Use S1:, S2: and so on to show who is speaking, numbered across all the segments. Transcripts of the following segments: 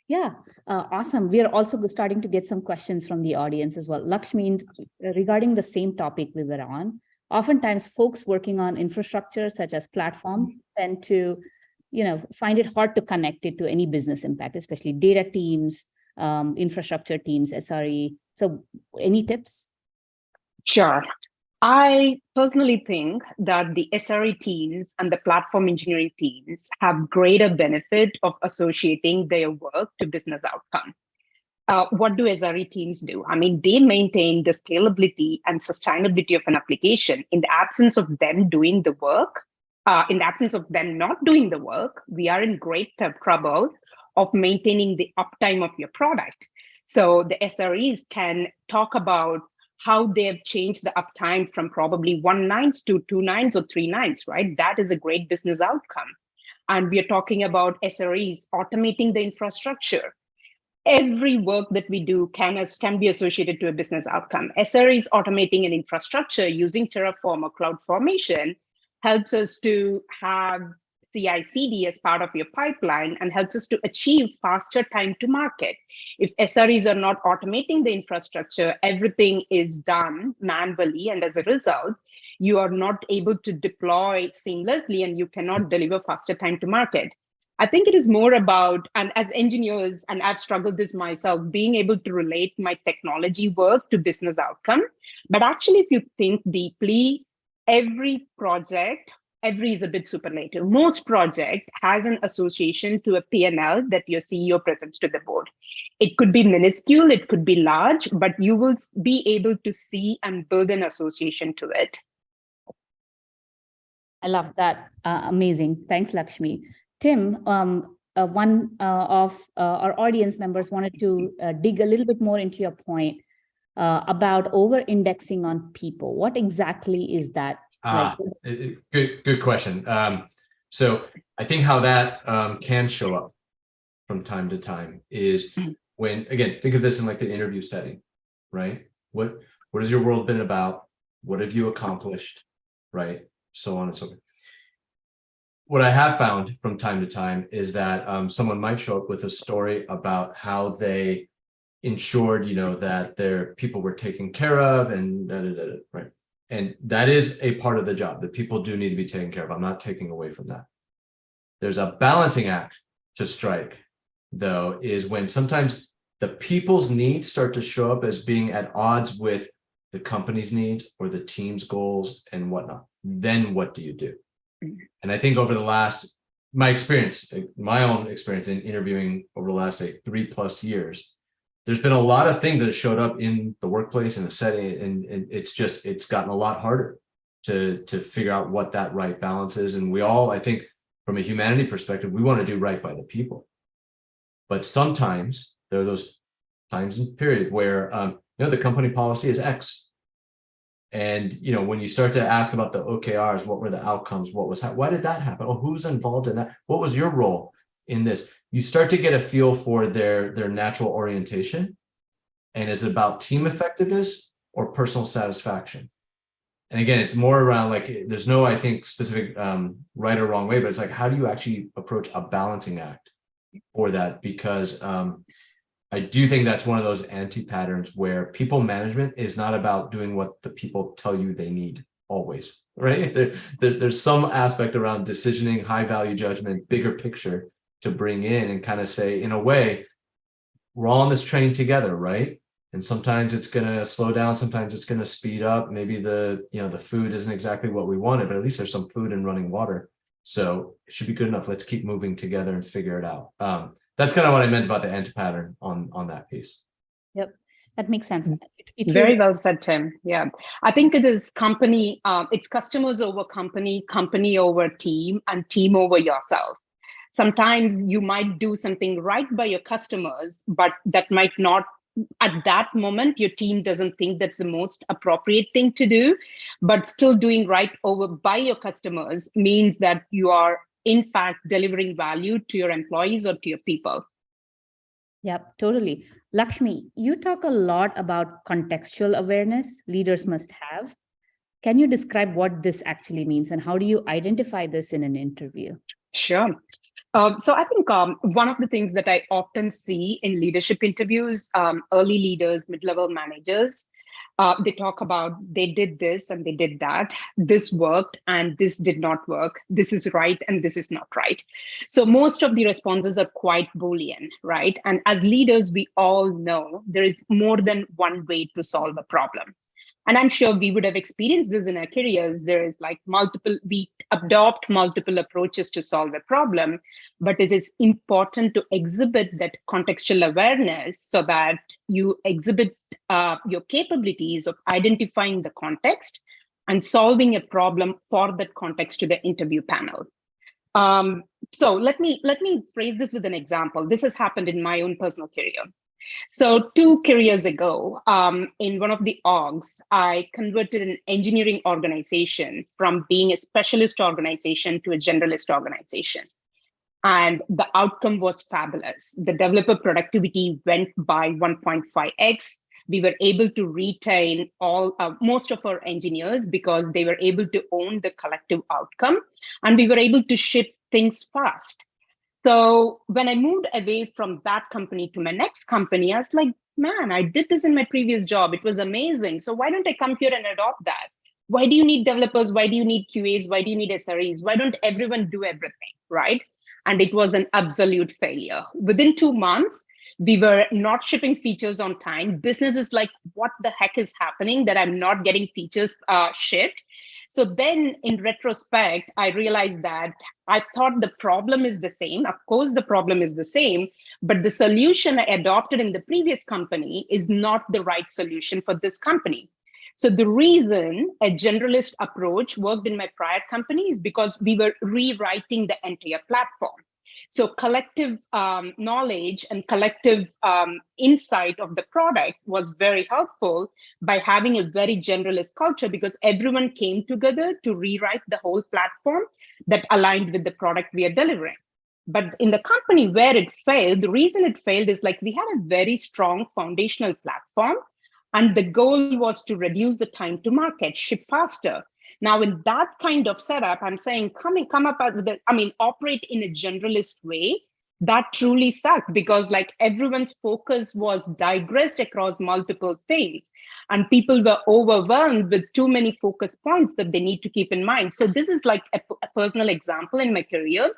S1: Yeah, awesome. We are also starting to get some questions from the audience as well. Lakshmi, regarding the same topic we were on, oftentimes folks working on infrastructure such as platform tend to, find it hard to connect it to any business impact, especially data teams, infrastructure teams, SRE. So any tips?
S2: Sure. I personally think that the SRE teams and the platform engineering teams have greater benefit of associating their work to business outcome. What do SRE teams do? I mean, they maintain the scalability and sustainability of an application. In the absence of them doing the work, in the absence of them not doing the work, we are in great trouble of maintaining the uptime of your product. So the SREs can talk about how they have changed the uptime from probably 1 nines to 2 nines or 3 nines, right? That is a great business outcome. And we are talking about SREs automating the infrastructure. Every work that we do can be associated to a business outcome. SREs automating an infrastructure using Terraform or CloudFormation helps us to have CI/CD as part of your pipeline and helps us to achieve faster time to market. If SREs are not automating the infrastructure, everything is done manually, and as a result, you are not able to deploy seamlessly and you cannot deliver faster time to market. I think it is more about, and as engineers, and I've struggled this myself, being able to relate my technology work to business outcome. But actually, if you think deeply, every project, every is a bit superlative. Most project has an association to a P&L that your CEO presents to the board. It could be minuscule, it could be large, but you will be able to see and build an association to it.
S1: I love that. Amazing. Thanks, Lakshmi. Tim, one of our audience members wanted to dig a little bit more into your point about over-indexing on people. What exactly is that?
S3: Good question. So I think how that can show up from time to time is when, again, think of this in like the interview setting, right? What has your world been about? What have you accomplished, right? So on and so forth. What I have found from time to time is that someone might show up with a story about how they ensured, that their people were taken care of and right? And that is a part of the job that people do need to be taken care of. I'm not taking away from that. There's a balancing act to strike, though, is when sometimes the people's needs start to show up as being at odds with the company's needs or the team's goals and whatnot. Then what do you do? And I think over the last, my own experience in interviewing over the last, say, 3+ years, there's been a lot of things that have showed up in the workplace and the setting, and it's gotten a lot harder to figure out what that right balance is. And we all, I think, from a humanity perspective, we want to do right by the people. But sometimes there are those times and periods where the company policy is X. And when you start to ask about the OKRs, what were the outcomes? Why did that happen? Oh, who's involved in that? What was your role in this? You start to get a feel for their natural orientation. And is it about team effectiveness or personal satisfaction? And again, it's more around like, there's no, I think, specific right or wrong way, but it's like, how do you actually approach a balancing act for that? Because I do think that's one of those anti-patterns where people management is not about doing what the people tell you they need always, right? There's some aspect around decisioning, high value judgment, bigger picture to bring in and kind of say, in a way, we're all on this train together, right? And sometimes it's going to slow down, sometimes it's going to speed up. Maybe the food isn't exactly what we wanted, but at least there's some food and running water. So it should be good enough. Let's keep moving together and figure it out. That's kind of what I meant about the anti-pattern on that piece.
S1: Yep, that makes sense.
S2: Very well said, Tim. Yeah, I think it is company, it's customers over company, company over team, and team over yourself. Sometimes you might do something right by your customers, but that might not, at that moment, your team doesn't think that's the most appropriate thing to do, but still doing right over by your customers means that you are in fact delivering value to your employees or to your people.
S1: Yep, totally. Lakshmi, you talk a lot about contextual awareness leaders must have. Can you describe what this actually means and how do you identify this in an interview?
S2: Sure. So I think one of the things that I often see in leadership interviews, early leaders, mid-level managers, they talk about they did this and they did that. This worked and this did not work. This is right and this is not right. So most of the responses are quite Boolean, right? And as leaders, we all know there is more than one way to solve a problem. And I'm sure we would have experienced this in our careers. There is like we adopt multiple approaches to solve a problem, but it is important to exhibit that contextual awareness so that you exhibit your capabilities of identifying the context and solving a problem for that context to the interview panel. So let me phrase this with an example. This has happened in my own personal career. So 2 careers ago, in one of the orgs, I converted an engineering organization from being a specialist organization to a generalist organization. And the outcome was fabulous. The developer productivity went by 1.5x. We were able to retain most of our engineers because they were able to own the collective outcome, and we were able to ship things fast. So when I moved away from that company to my next company, I was like, man, I did this in my previous job. It was amazing. So why don't I come here and adopt that? Why do you need developers? Why do you need QAs? Why do you need SREs? Why don't everyone do everything, right? And it was an absolute failure. Within 2 months, we were not shipping features on time. Business is like, what the heck is happening that I'm not getting features shipped? So then in retrospect, I realized that I thought the problem is the same. Of course, the problem is the same, but the solution I adopted in the previous company is not the right solution for this company. So the reason a generalist approach worked in my prior company is because we were rewriting the entire platform. So collective knowledge and collective insight of the product was very helpful by having a very generalist culture, because everyone came together to rewrite the whole platform that aligned with the product we are delivering. But in the company where it failed, the reason it failed is like we had a very strong foundational platform, and the goal was to reduce the time to market, ship faster. Now, in that kind of setup, I'm saying, come up with operate in a generalist way. That truly sucked, because like everyone's focus was digressed across multiple things, and people were overwhelmed with too many focus points that they need to keep in mind. So this is like a personal example in my career.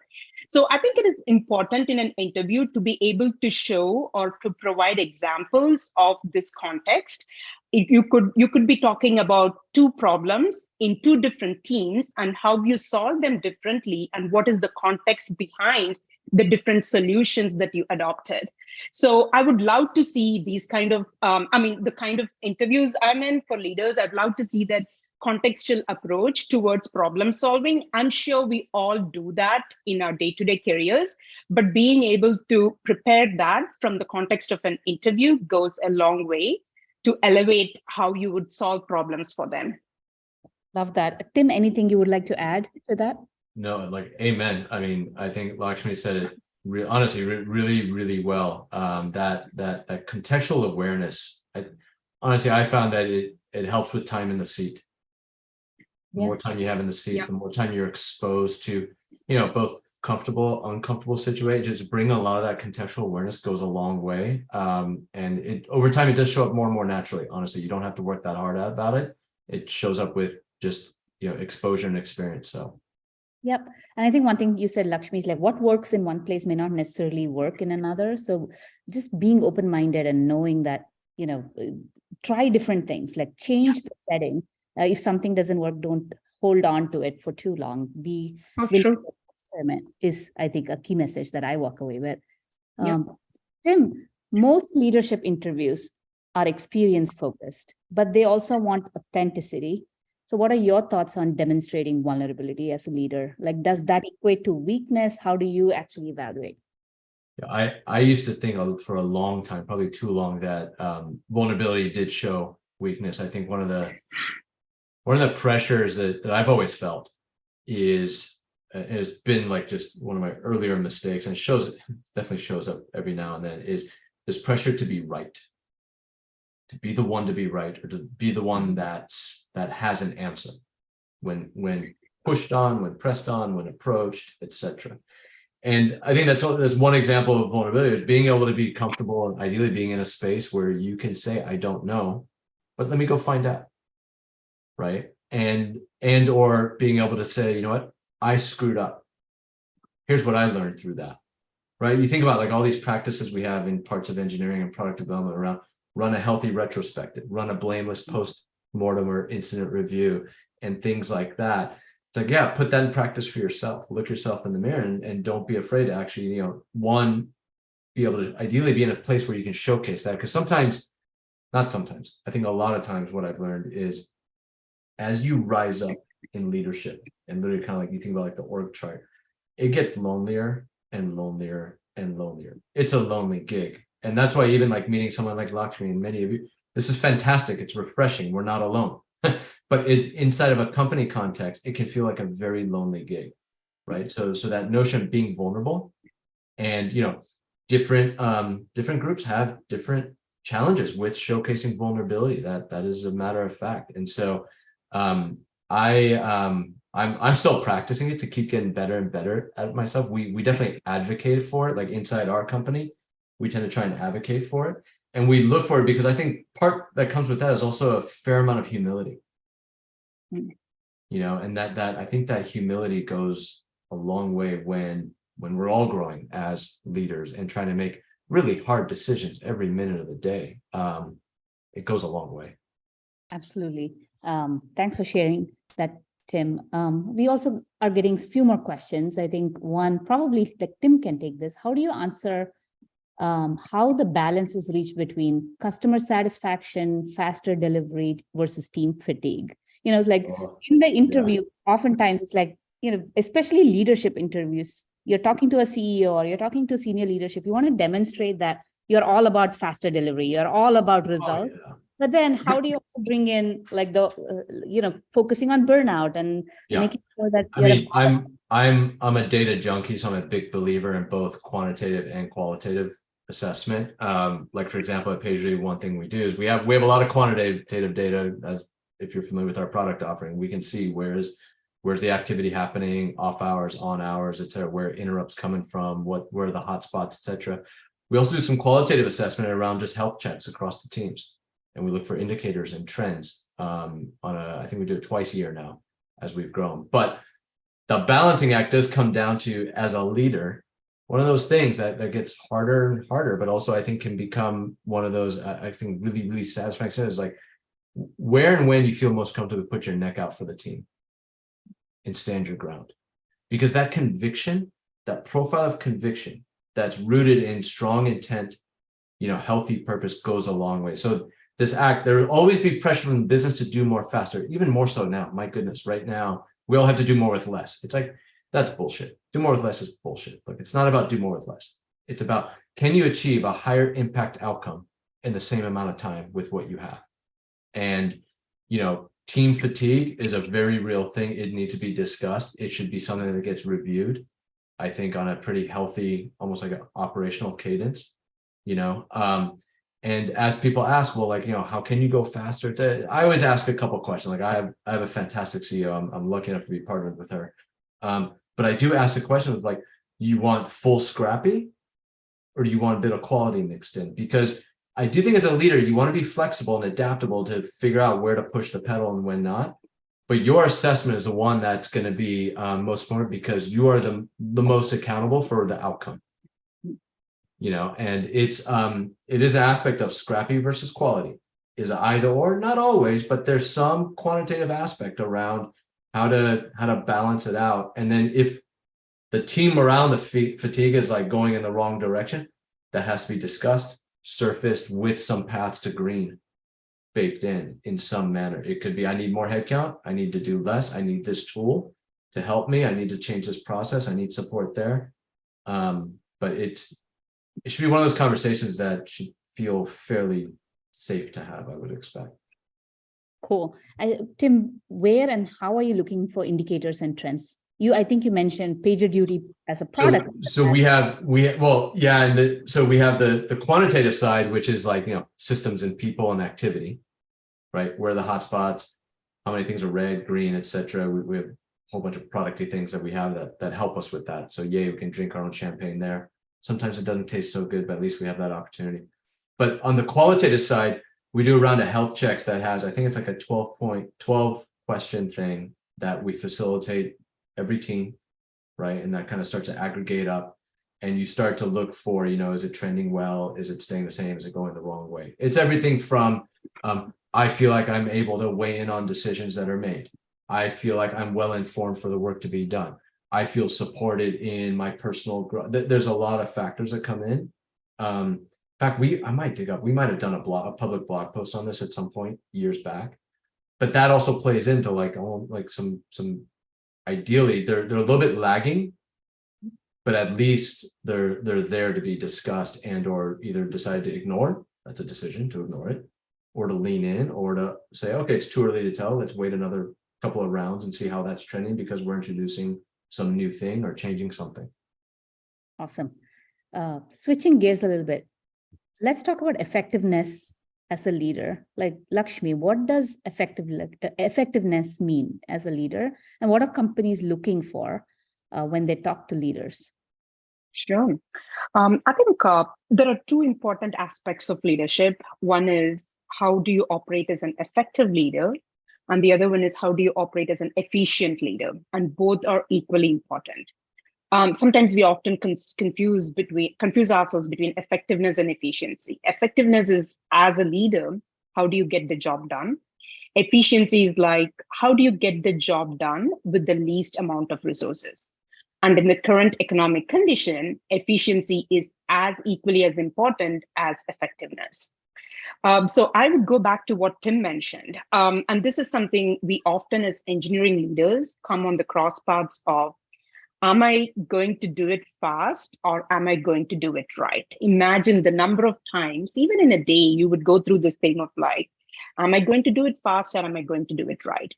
S2: So I think it is important in an interview to be able to show or to provide examples of this context. You could be talking about 2 problems in 2 different teams and how you solve them differently and what is the context behind the different solutions that you adopted. So I would love to see these kind of, the kind of interviews I'm in for leaders. I'd love to see that contextual approach towards problem solving. I'm sure we all do that in our day-to-day careers, but being able to prepare that from the context of an interview goes a long way to elevate how you would solve problems for them.
S1: Love that. Tim, anything you would like to add to that?
S3: No, like, amen. I mean, I think Lakshmi said it honestly really, really well. That contextual awareness. Honestly, I found that it helps with time in the seat. The more time you have in the seat, the more time you're exposed to, both comfortable, uncomfortable situations. Bring a lot of that contextual awareness goes a long way. And it over time, it does show up more and more naturally. Honestly, you don't have to work that hard about it. It shows up with just, exposure and experience. So.
S1: Yep. And I think one thing you said, Lakshmi, is like what works in one place may not necessarily work in another. So just being open-minded and knowing that, try different things, like change the setting. If something doesn't work, don't hold on to it for too long. Be willing to experiment is, I think, a key message that I walk away with. Tim, most leadership interviews are experience focused, but they also want authenticity. So what are your thoughts on demonstrating vulnerability as a leader? Like, does that equate to weakness? How do you actually evaluate?
S3: I used to think for a long time, probably too long, that vulnerability did show weakness. I think one of the pressures that I've always felt has been like just one of my earlier mistakes, and definitely shows up every now and then, is this pressure to be right, to be the one to be right, or to be the one that has an answer when pushed on, when pressed on, when approached, etc. And I think that's one example of vulnerability, is being able to be comfortable and ideally being in a space where you can say, I don't know, but let me go find out. Right. And or being able to say, you know what, I screwed up. Here's what I learned through that. Right. You think about like all these practices we have in parts of engineering and product development around run a healthy retrospective, run a blameless post-mortem or incident review, and things like that. It's like, yeah, put that in practice for yourself. Look yourself in the mirror and don't be afraid to actually, you know, one, be able to ideally be in a place where you can showcase that. Because sometimes, not sometimes, I think a lot of times what I've learned is as you rise up in leadership and literally kind of like you think about like the org chart, it gets lonelier and lonelier and lonelier. It's a lonely gig. And that's why even like meeting someone like Lakshmi and many of you, this is fantastic. It's refreshing. We're not alone. But inside of a company context, it can feel like a very lonely gig, right? So that notion of being vulnerable, and you know, different groups have different challenges with showcasing vulnerability. That is a matter of fact. And so I'm still practicing it to keep getting better and better at it myself. We definitely advocate for it, like inside our company, we tend to try and advocate for it. And we look for it because I think part that comes with that is also a fair amount of humility. You know, and that I think that humility goes a long way when we're all growing as leaders and trying to make really hard decisions every minute of the day. It goes a long way.
S1: Absolutely. Thanks for sharing that, Tim. We also are getting a few more questions. I think one probably like Tim can take this. How do you answer how the balance is reached between customer satisfaction, faster delivery versus team fatigue? You know, like in the interview, oftentimes it's like, you know, especially leadership interviews, you're talking to a CEO or you're talking to senior leadership. You want to demonstrate that you're all about faster delivery. You're all about results. But then how do you also bring in like the, you know, focusing on burnout and making sure that
S3: I mean, I'm a data junkie, so I'm a big believer in both quantitative and qualitative assessment. Like for example, at PagerDuty, one thing we do is we have a lot of quantitative data. As if you're familiar with our product offering, we can see where's the activity happening, off hours, on hours, et cetera, where interrupts coming from, where are the hotspots, et cetera. We also do some qualitative assessment around just health checks across the teams. And we look for indicators and trends I think we do it twice a year now as we've grown. But the balancing act does come down to, as a leader, one of those things that gets harder and harder, but also I think can become one of those, I think really, really satisfying is like where and when you feel most comfortable to put your neck out for the team and stand your ground. Because that conviction, that profile of conviction that's rooted in strong intent, you know, healthy purpose goes a long way. So this act, there will always be pressure from the business to do more faster, even more so now. My goodness, right now, we all have to do more with less. It's like, that's bullshit. Do more with less is bullshit. Look, it's not about do more with less. It's about, can you achieve a higher impact outcome in the same amount of time with what you have? And, you know, team fatigue is a very real thing. It needs to be discussed. It should be something that gets reviewed, I think, on a pretty healthy, almost like an operational cadence, you know. And as people ask, well, like, you know, how can you go faster? I always ask a couple of questions. Like I have a fantastic CEO. I'm lucky enough to be partnered with her. But I do ask the question of like, you want full scrappy or do you want a bit of quality mixed in? Because I do think as a leader, you want to be flexible and adaptable to figure out where to push the pedal and when not. But your assessment is the one that's going to be most important because you are the most accountable for the outcome. You know, and it is an aspect of scrappy versus quality. Is either or, not always, but there's some quantitative aspect around how to balance it out. And then if the team around the fatigue is like going in the wrong direction, that has to be discussed, surfaced with some paths to green baked in some manner. It could be, I need more headcount, I need to do less, I need this tool to help me, I need to change this process, I need support there. But it should be one of those conversations that should feel fairly safe to have, I would expect.
S1: Cool. Tim, where and how are you looking for indicators and trends? I think you mentioned PagerDuty as a product.
S3: So we have the quantitative side, which is like, you know, systems and people and activity, right? Where are the hotspots, how many things are red, green, et cetera. We have whole bunch of producty things that we have that help us with that. So yay, we can drink our own champagne there. Sometimes it doesn't taste so good, but at least we have that opportunity. But on the qualitative side, we do a round of health checks that has, I think it's like a 12 question thing that we facilitate every team, right? And that kind of starts to aggregate up, and you start to look for, is it trending well? Is it staying the same? Is it going the wrong way? It's everything from, I feel like I'm able to weigh in on decisions that are made. I feel like I'm well informed for the work to be done. I feel supported in my personal growth. There's a lot of factors that come in. In fact, we might have done a public blog post on this at some point years back, but that also plays into some ideally they're a little bit lagging, but at least they're there to be discussed and or either decide to ignore. That's a decision to ignore it, or to lean in, or to say, okay, it's too early to tell. Let's wait another couple of rounds and see how that's trending because we're introducing some new thing or changing something.
S1: Awesome. Switching gears a little bit, let's talk about effectiveness as a leader. Like Lakshmi, what does effectiveness mean as a leader, and what are companies looking for when they talk to leaders?
S2: Sure. I think there are two important aspects of leadership. One is how do you operate as an effective leader? And the other one is how do you operate as an efficient leader? And both are equally important. Sometimes we often confuse ourselves between effectiveness and efficiency. Effectiveness is, as a leader, how do you get the job done? Efficiency is like, how do you get the job done with the least amount of resources? And in the current economic condition, efficiency is as equally as important as effectiveness. So I would go back to what Tim mentioned. And this is something we often as engineering leaders come on the cross paths of, am I going to do it fast or am I going to do it right? Imagine the number of times, even in a day, you would go through this thing of like, am I going to do it fast or am I going to do it right?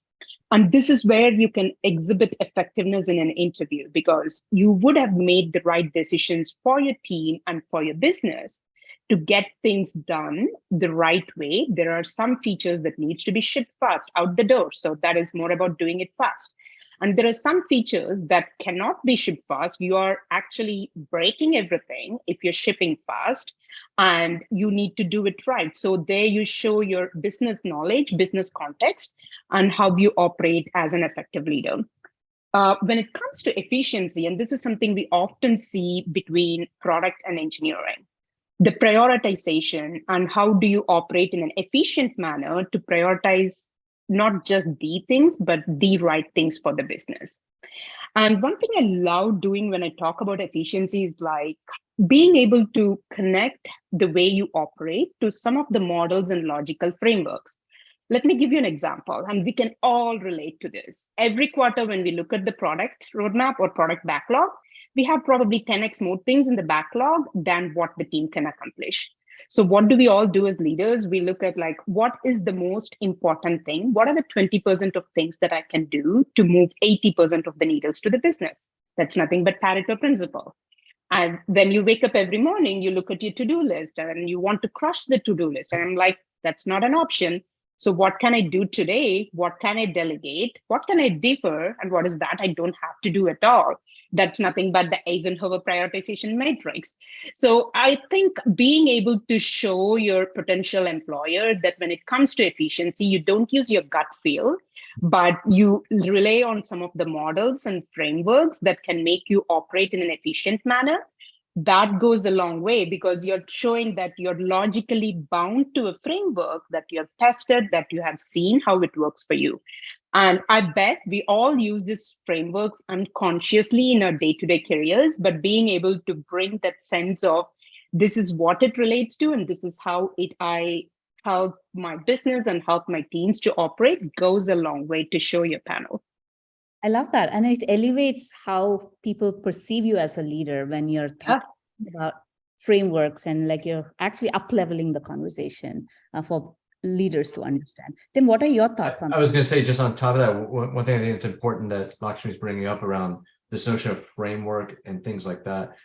S2: And this is where you can exhibit effectiveness in an interview, because you would have made the right decisions for your team and for your business to get things done the right way. There are some features that needs to be shipped fast out the door. So that is more about doing it fast. And there are some features that cannot be shipped fast. You are actually breaking everything if you're shipping fast, and you need to do it right. So there you show your business knowledge, business context, and how you operate as an effective leader. When it comes to efficiency, and this is something we often see between product and engineering, the prioritization and how do you operate in an efficient manner to prioritize not just the things, but the right things for the business. And one thing I love doing when I talk about efficiency is like being able to connect the way you operate to some of the models and logical frameworks. Let me give you an example, and we can all relate to this. Every quarter, when we look at the product roadmap or product backlog, we have probably 10x more things in the backlog than what the team can accomplish. So what do we all do as leaders? We look at like, what is the most important thing? What are the 20% of things that I can do to move 80% of the needles to the business? That's nothing but Pareto principle. And when you wake up every morning, you look at your to-do list and you want to crush the to-do list. And I'm like, that's not an option. So what can I do today? What can I delegate? What can I defer? And what is that I don't have to do at all? That's nothing but the Eisenhower prioritization matrix. So I think being able to show your potential employer that when it comes to efficiency, you don't use your gut feel, but you rely on some of the models and frameworks that can make you operate in an efficient manner. That goes a long way, because you're showing that you're logically bound to a framework that you have tested, that you have seen how it works for you. And I bet we all use these frameworks unconsciously in our day-to-day careers, but being able to bring that sense of this is what it relates to, and this is how I help my business and help my teams to operate goes a long way to show your panel.
S1: I love that. And it elevates how people perceive you as a leader when you're talking about frameworks, and like you're actually up-leveling the conversation for leaders to understand. Tim, what are your thoughts on that?
S3: I was going to say, just on top of that, one thing I think it's important that Lakshmi is bringing up around this notion of framework and things like that.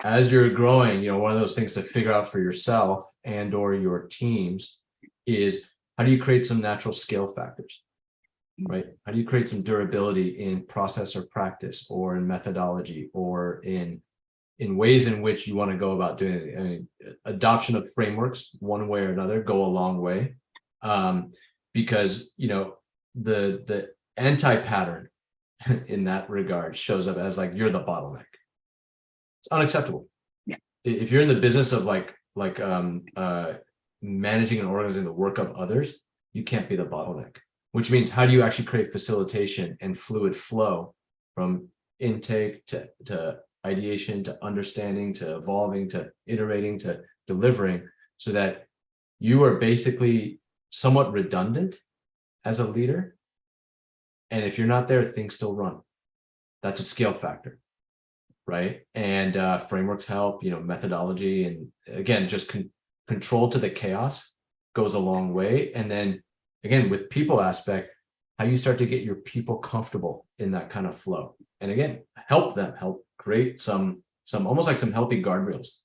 S3: As you're growing, one of those things to figure out for yourself and or your teams is how do you create some natural scale factors? right? How do you create some durability in process or practice or in methodology or in ways in which you want to go about doing it? I mean, adoption of frameworks one way or another go a long way, because the anti-pattern in that regard shows up as like you're the bottleneck. It's unacceptable.
S2: Yeah.
S3: If you're in the business of managing and organizing the work of others, you can't be the bottleneck. Which means, how do you actually create facilitation and fluid flow from intake to ideation to understanding to evolving to iterating to delivering, so that you are basically somewhat redundant as a leader, and if you're not there, things still run. That's a scale factor, right? And frameworks help, methodology, and again, just control to the chaos goes a long way. And then again, with people aspect, how you start to get your people comfortable in that kind of flow, and again, help create some almost like some healthy guardrails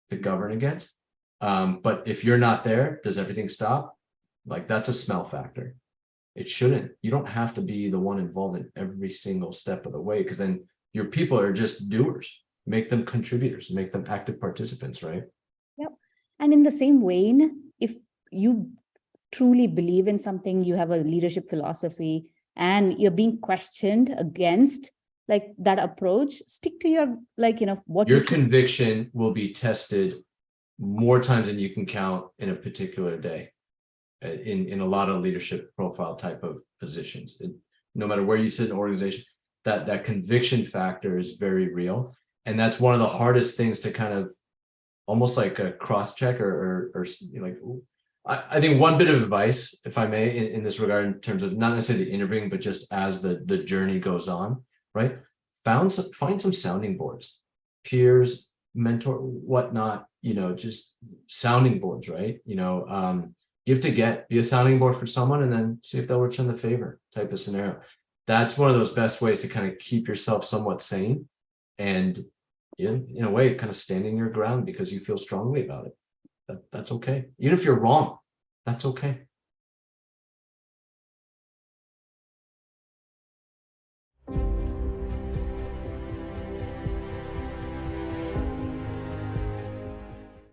S3: to govern against. But if you're not there, does everything stop? Like, that's a smell factor. It shouldn't. You don't have to be the one involved in every single step of the way, because then your people are just doers. Make them contributors, make them active participants, right?
S1: Yep. And in the same vein, if you truly believe in something, you have a leadership philosophy, and you're being questioned against like that approach, stick to your what
S3: your conviction will be tested more times than you can count in a particular day. In a lot of leadership profile type of positions, no matter where you sit in an organization, that conviction factor is very real, and that's one of the hardest things to kind of almost like a cross check or like. I think one bit of advice, if I may, in this regard, in terms of not necessarily interviewing, but just as the journey goes on, right? Find some sounding boards, peers, mentor, whatnot. Just sounding boards, right? Give to get, be a sounding board for someone, and then see if they'll return the favor type of scenario. That's one of those best ways to kind of keep yourself somewhat sane, and in a way, kind of standing your ground because you feel strongly about it. That's okay. Even if you're wrong, that's okay.